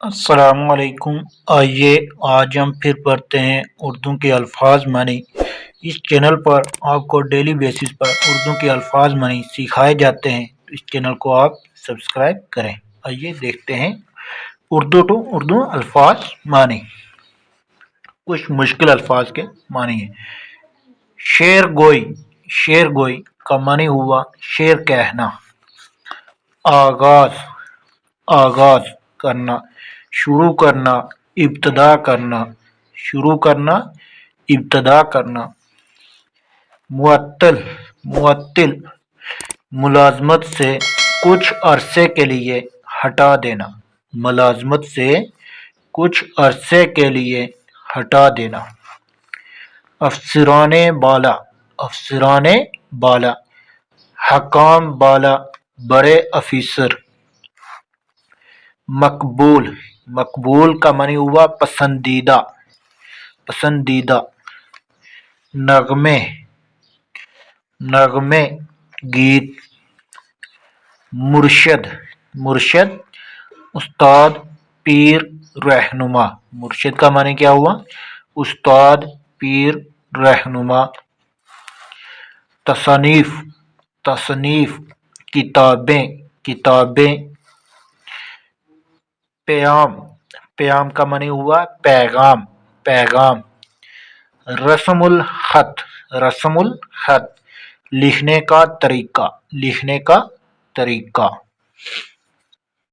السلام علیکم۔ آئیے آج ہم پھر پڑھتے ہیں اردو کے الفاظ معنی۔ اس چینل پر آپ کو ڈیلی بیسس پر اردو کے الفاظ معنی سکھائے جاتے ہیں، تو اس چینل کو آپ سبسکرائب کریں۔ آئیے دیکھتے ہیں اردو ٹو اردو الفاظ معنی۔ کچھ مشکل الفاظ کے معنی ہیں۔ شعر گوئی، شعر گوئی کا معنی ہوا شعر کہنا۔ آغاز، آغاز کرنا، شروع کرنا، ابتدا کرنا، شروع کرنا، ابتدا کرنا۔ معطل، معطل ملازمت سے کچھ عرصے کے لیے ہٹا دینا، ملازمت سے کچھ عرصے کے لیے ہٹا دینا۔ افسران بالا، افسران بالا، حکام بالا، بڑے افسر۔ مقبول، مقبول کا معنی ہوا پسندیدہ، پسندیدہ۔ نغمے، نغمے گیت۔ مرشد، مرشد استاد، پیر، رہنما۔ مرشد کا معنی کیا ہوا؟ استاد، پیر، رہنما۔ تصنیف، تصنیف کتابیں، کتابیں۔ پیام، پیام کا معنی ہوا پیغام، پیغام۔ رسم الخط، رسم الخط لکھنے کا طریقہ، لکھنے کا طریقہ۔